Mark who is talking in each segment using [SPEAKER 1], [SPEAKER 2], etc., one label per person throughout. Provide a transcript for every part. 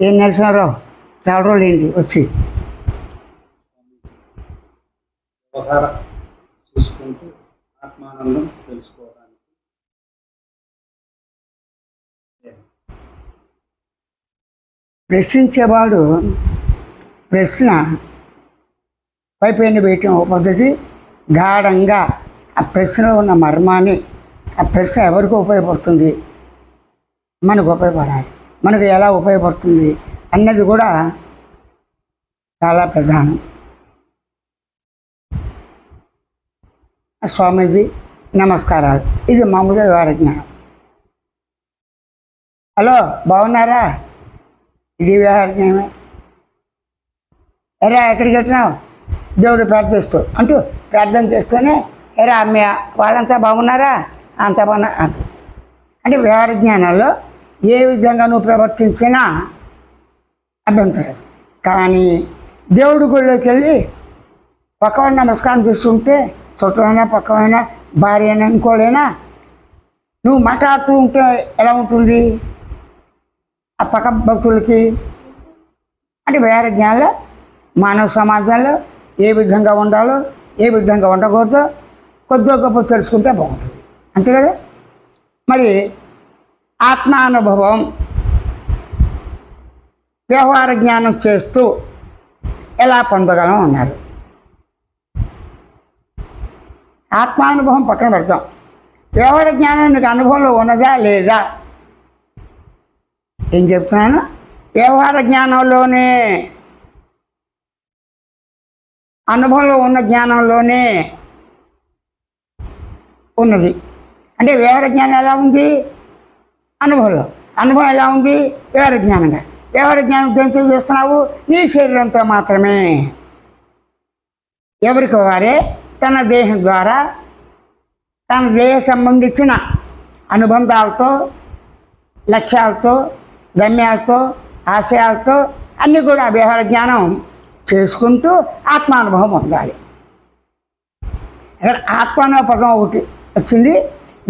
[SPEAKER 1] ఏం నరసింహారావు చాలా రోజులు ఏంటి వచ్చి
[SPEAKER 2] చూసుకుంటూ ఆత్మానందం తెలుసుకోవడానికి
[SPEAKER 1] ప్రశ్నించేవాడు ప్రశ్న పైపైన వేయటం ఒక పద్ధతి, గాఢంగా ఆ ప్రశ్నలో ఉన్న మర్మాన్ని, ఆ ప్రశ్న ఎవరికి ఉపయోగపడుతుంది, మనకు ఉపయోగపడాలి, మనకు ఎలా ఉపయోగపడుతుంది అన్నది కూడా చాలా ప్రధానం. స్వామీజీ నమస్కారాలు, ఇది మామూలుగా వ్యవహార జ్ఞానం. హలో బాగున్నారా, ఇది వ్యవహార జ్ఞానమే. ఎరా ఎక్కడికి వెళ్తున్నావు, దేవుడు ప్రార్థిస్తూ అంటూ ప్రార్థన చేస్తూనే ఎరా మీ వాళ్ళంతా బాగున్నారా, అంతా బాగున్నా అంటే వ్యవహార జ్ఞానంలో ఏ విధంగా నువ్వు ప్రవర్తించినా అభ్యంతరం. కానీ దేవుడి గుడిలోకి వెళ్ళి పక్కవాడు నమస్కారం చేస్తుంటే, చుట్టమైనా పక్కమైనా భార్య అయినా ఇంకోడైనా నువ్వు మాట్లాడుతూ ఉంటే ఎలా ఉంటుంది ఆ పక్క భక్తులకి? అంటే వ్యవహార జ్ఞానంలో మానవ సమాజంలో ఏ విధంగా ఉండాలో ఏ విధంగా ఉండకూడదో కొద్దిగా గొప్ప తెలుసుకుంటే బాగుంటుంది, అంతే కదా. మరి ఆత్మానుభవం వ్యవహార జ్ఞానం చేస్తూ ఎలా పొందగలం అన్నారు. ఆత్మానుభవం పక్కన పెడతాం, వ్యవహార జ్ఞానం నీకు అనుభవంలో ఉన్నదా లేదా? ఏం చెప్తున్నాను, వ్యవహార జ్ఞానంలోనే, అనుభవంలో ఉన్న జ్ఞానంలోనే ఉన్నది. అంటే వ్యవహార జ్ఞానం ఎలా ఉంది, అనుభవంలో, అనుభవం ఎలా ఉంది వ్యవహార జ్ఞానంగా. వ్యవహార జ్ఞానం దేంతో చేస్తున్నావు, నీ శరీరంతో మాత్రమే. ఎవరికి వారే తన దేహం ద్వారా తన దేహ సంబంధించిన అనుబంధాలతో, లక్ష్యాలతో, గమ్యాలతో, ఆశయాలతో అన్నీ కూడా వ్యవహార జ్ఞానం చేసుకుంటూ ఆత్మానుభవం పొందాలి. ఇక్కడ ఆత్మ అనే పదం ఒకటి వచ్చింది,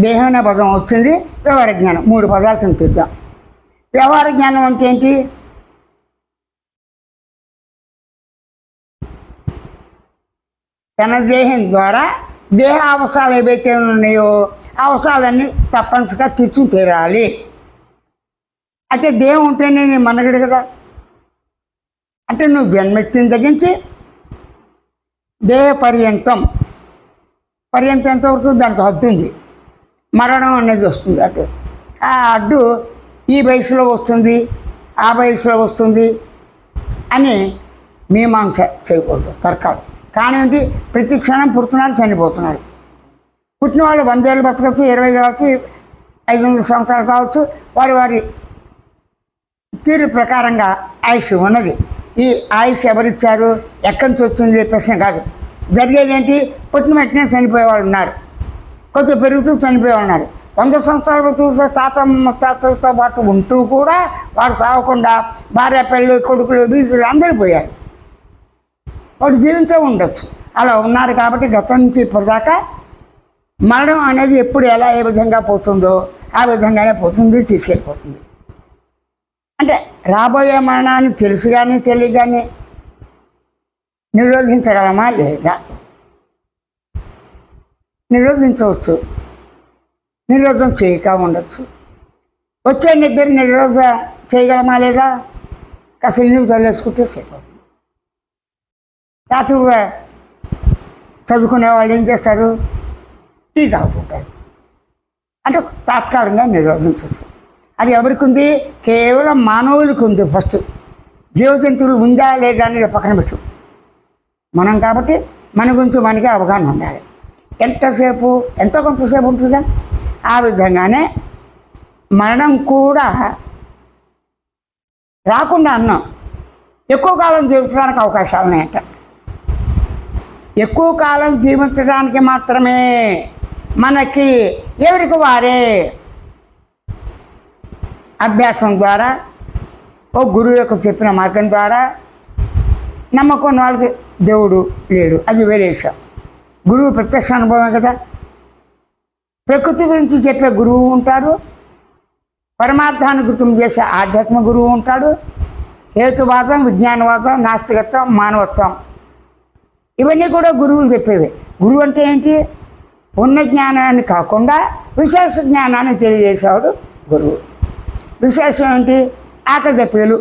[SPEAKER 1] దేహం అనే పదం వచ్చింది, వ్యవహార జ్ఞానం, 3 పదాలు కింద తీద్దాం. వ్యవహార జ్ఞానం అంటే ఏంటి? తన దేహం ద్వారా దేహ అవసరాలు ఏవైతే ఉన్నాయో అవసరాలన్నీ తప్పనిసరిగా తీర్చుని తీరాలి. అయితే దేహం ఉంటేనే నీ మనగడు కదా. అంటే నువ్వు జన్మెత్తిన తగ్గించి దేహ పర్యంతం ఎంతవరకు దానికి హద్దు ఉంది, మరణం అనేది వస్తుంది. అటు ఆ అడ్డు ఈ వయసులో వస్తుంది, ఆ వయసులో వస్తుంది అని మీమాంస చేయకూడదు, తర్కాలు. కానీ ఏంటి, ప్రతి క్షణం పుడుతున్నారు, చనిపోతున్నారు. పుట్టిన వాళ్ళు 100 ఏళ్ళు బతకవచ్చు, 20 కావచ్చు, 500 సంవత్సరాలు కావచ్చు, వారి తీరు ప్రకారంగా ఆయుష్ ఉన్నది. ఈ ఆయుష్ ఎవరిచ్చారు, ఎక్కడి నుంచి వచ్చింది ప్రశ్న కాదు. జరిగేది ఏంటి, పుట్టిన వెంటనే చనిపోయేవాళ్ళు ఉన్నారు, కొంచెం పెరుగుతూ చనిపోయేవాళ్ళు ఉన్నారు. 100 సంవత్సరాల బతుకుతో తాతలతో పాటు ఉంటూ కూడా వాడు సాగకుండా భార్య పిల్లలు కొడుకులు బీజులు అందరూ పోయారు. వాడు జీవించే ఉండొచ్చు. అలా ఉన్నారు కాబట్టి గతం నుంచి ఇప్పటిదాకా మరణం అనేది ఎప్పుడు ఎలా ఏ విధంగా పోతుందో ఆ విధంగానే పోతుంది, తీసుకెళ్ళిపోతుంది. అంటే రాబోయే మరణాన్ని తెలుసు కానీ తెలియగానే నిరోధించగలమా లేదా? నిరోధించవచ్చు, నిరోధం చేయక ఉండొచ్చు. వచ్చే నిద్ర నిరోధ చేయగలమా లేదా? కాస్త ఇల్లు చల్లేసుకుంటే సరిపోతుంది. రాత్రి చదువుకునే వాళ్ళు ఏం చేస్తారు, టీ తాగుతుంటారు. అంటే తాత్కాలికంగా నిరోధించవచ్చు. అది ఎవరికి ఉంది, కేవలం మానవులకు ఉంది. ఫస్ట్ జీవజంతువులు ఉందా లేదా అనేది పక్కన పెట్టు. మనం కాబట్టి మన గురించి మనకే అవగాహన ఉండాలి. ఎంతసేపు ఎంతో కొంతసేపు ఉంటుందా, ఆ విధంగానే మరణం కూడా రాకుండా అన్నాం. ఎక్కువ కాలం జీవించడానికి అవకాశాలు ఉన్నాయంట. ఎక్కువ కాలం జీవించడానికి మాత్రమే మనకి ఎవరికి వారే అభ్యాసం ద్వారా, ఓ గురువు యొక్క చెప్పిన మార్గం ద్వారా, నమ్మకం వాళ్ళకి దేవుడు లేడు, అది వేరే విషయం. గురువు ప్రత్యక్ష అనుభవమే కదా. ప్రకృతి గురించి చెప్పే గురువు ఉంటారు, పరమార్థాన్ని గుర్తు చేసే ఆధ్యాత్మ గురువు ఉంటాడు. హేతువాదం, విజ్ఞానవాదం, నాస్తికత్వం, మానవత్వం ఇవన్నీ కూడా గురువులు చెప్పేవి. గురువు అంటే ఏంటి? ఉన్న జ్ఞానాన్ని కాకుండా విశేష జ్ఞానాన్ని తెలియజేసేవాడు గురువు. విశేషం ఏంటి? ఆకలి దప్పికలు,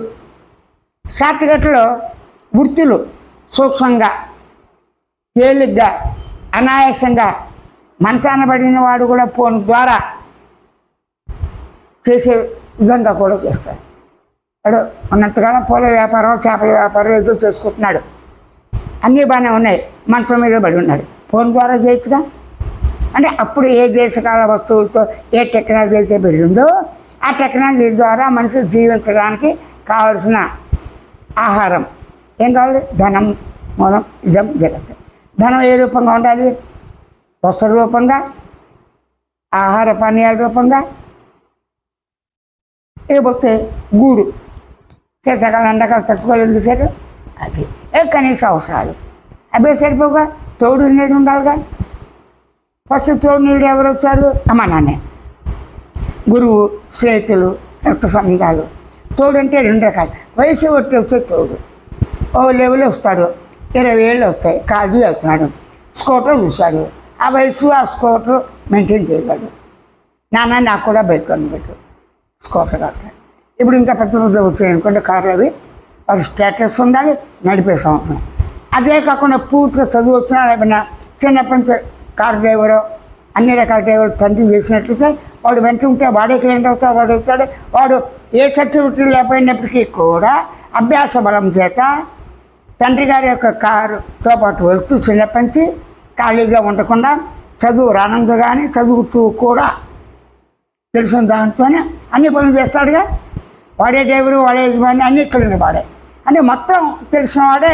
[SPEAKER 1] షార్ట్కట్లో వృత్తులు సూక్ష్మంగా, తేలిగ్గా, అనాయాసంగా మంచాన పడిన వాడు కూడా ఫోన్ ద్వారా చేసే విధంగా కూడా చేస్తాడు. వాడు ఉన్నంతకాలం పూల వ్యాపారం, చేపల వ్యాపారం ఏదో చేసుకుంటున్నాడు, అన్నీ బాగానే ఉన్నాయి, మంచం మీద పడి ఉన్నాడు, ఫోన్ ద్వారా చేయొచ్చుగా. అంటే అప్పుడు ఏ దేశకాల వస్తువులతో ఏ టెక్నాలజీ అయితే పెరిగిందో ఆ టెక్నాలజీ ద్వారా మనిషి జీవించడానికి కావలసిన ఆహారం ఏం కావాలి? ధనం, మూలం, ఇదం, జగత్. ధనం ఏ రూపంగా ఉండాలి? వస్త్ర రూపంగా, ఆహార పానీయాల రూపంగా, ఇకపోతే గూడు, శీతాకాలం ఎండాకాలం తట్టుకోలేదు సార్, అది కనీస అవసరాలు. అవే సరిపోగా తోడు నీడు ఉండాలిగా. ఫస్ట్ తోడు నీడు ఎవరు వచ్చారు? అమ్మ నాన్నే. గురువు, స్నేహితులు, రక్త సంబంధాలు. తోడు అంటే రెండు రకాలు. వయసు ఒట్టి వచ్చే తోడు ఓ లెవెల్లో వస్తాడు, 20 ఏళ్ళు వస్తాయి, కాదు వెళ్తున్నాడు, స్కూటర్ చూశాడు, ఆ వయసు ఆ స్కూటర్ మెయింటైన్ చేయగలడు. నాన్న నాకు కూడా బైక్ కొనిపెట్టు, స్కూటర్ కట్టాడు. ఇప్పుడు ఇంకా పెద్ద పెద్ద వచ్చాయి అనుకోండి కార్లు, అవి వాడు స్టేటస్ ఉండాలి, నడిపే సంవత్సరం. అదే కాకుండా పూర్తిగా చదువు వచ్చినా లేకపోయినా చిన్నప్పటి నుంచి కార్ డ్రైవరు, అన్ని రకాల డ్రైవర్ తండ్రి చేసినట్లయితే వాడు వెంట ఉంటే వాడే క్లయింట్ అవుతాడు, వాడు అవుతాడు. వాడు ఏ సర్టిఫికెట్ లేకపోయినప్పటికీ కూడా అభ్యాస బలం చేత తండ్రి గారి యొక్క కారుతో పాటు వెళ్తూ చిన్నప్పటి నుంచి ఖాళీగా ఉండకుండా చదువు రానందు కానీ చదువుతూ కూడా తెలిసిన దాంతోనే అన్ని పనులు చేస్తాడుగా. వాడే డ్రైవరు, వాడే యజమాని, అన్ని ఇక్కడ వాడే. అంటే మొత్తం తెలిసిన వాడే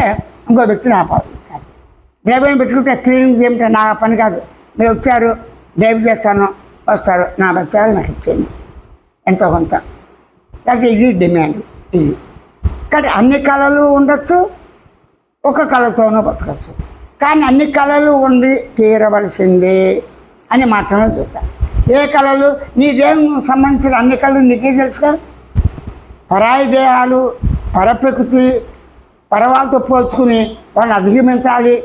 [SPEAKER 1] ఇంకో వ్యక్తిని ఆపాదించాలి. డ్రైవర్ని పెట్టుకుంటే క్లీనింగ్ చేయమంటే నా పని కాదు, మీరు వచ్చారు డ్రైవ్ చేస్తాను, వస్తారు, నా బచ్చాలు నాకు ఇచ్చేయండి ఎంతో కొంత, లేకపోతే ఇది డిమాండ్ ఇది. కానీ అన్ని కళలు ఉండొచ్చు, ఒక కళతోనూ బతకచ్చు. కానీ అన్ని కళలు ఉండి తీరవలసిందే అని మాత్రమే చెప్తాను. ఏ కళలు? నీ దేహం సంబంధించిన అన్ని కళలు నీకే తెలుసుగా. పరాయి దేహాలు, పరప్రకృతి, పరవాళ్ళతో పోల్చుకుని వాళ్ళని అధిగమించాలి,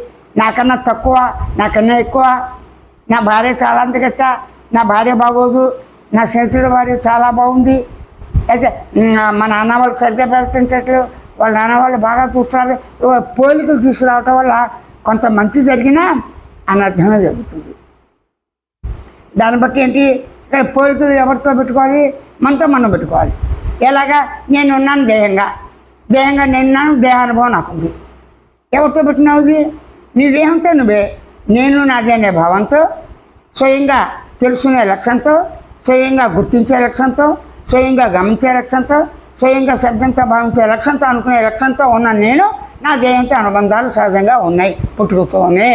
[SPEAKER 1] నాకన్నా తక్కువ, నాకన్నా ఎక్కువ, నా భార్య చాలా అంతకెత్త, నా భార్య బాగోదు, నా స్నేహితుడి భార్య చాలా బాగుంది, అయితే మా నాన్న వాళ్ళు సరిగ్గా ప్రవర్తించట్లేదు, వాళ్ళ నాన్న వాళ్ళు బాగా చూస్తున్నారు, పోలికలు తీసుకురావటం వల్ల కొంత మంచి జరిగినా అనర్థమే జరుగుతుంది. దాన్ని బట్టి ఏంటి? ఇక్కడ పోలికలు ఎవరితో పెట్టుకోవాలి? మనతో మనం పెట్టుకోవాలి. ఎలాగా? నేను ఉన్నాను దేహంగా, దేహంగా నేనున్నాను, దేహానుభవం నాకుంది. ఎవరితో పెట్టినావు? ఇది నీ దేహంతో నువ్వే. నేను నాది అనే భావంతో, స్వయంగా తెలుసుకునే లక్ష్యంతో, స్వయంగా గుర్తించే లక్ష్యంతో, స్వయంగా గమనించే లక్ష్యంతో, స్వయంగా శబ్దంతో భావించే లక్ష్యంతో, అనుకునే లక్ష్యంతో ఉన్న నేను, నా దేహంతో అనుబంధాలు సహజంగా ఉన్నాయి పుట్టుకతోనే.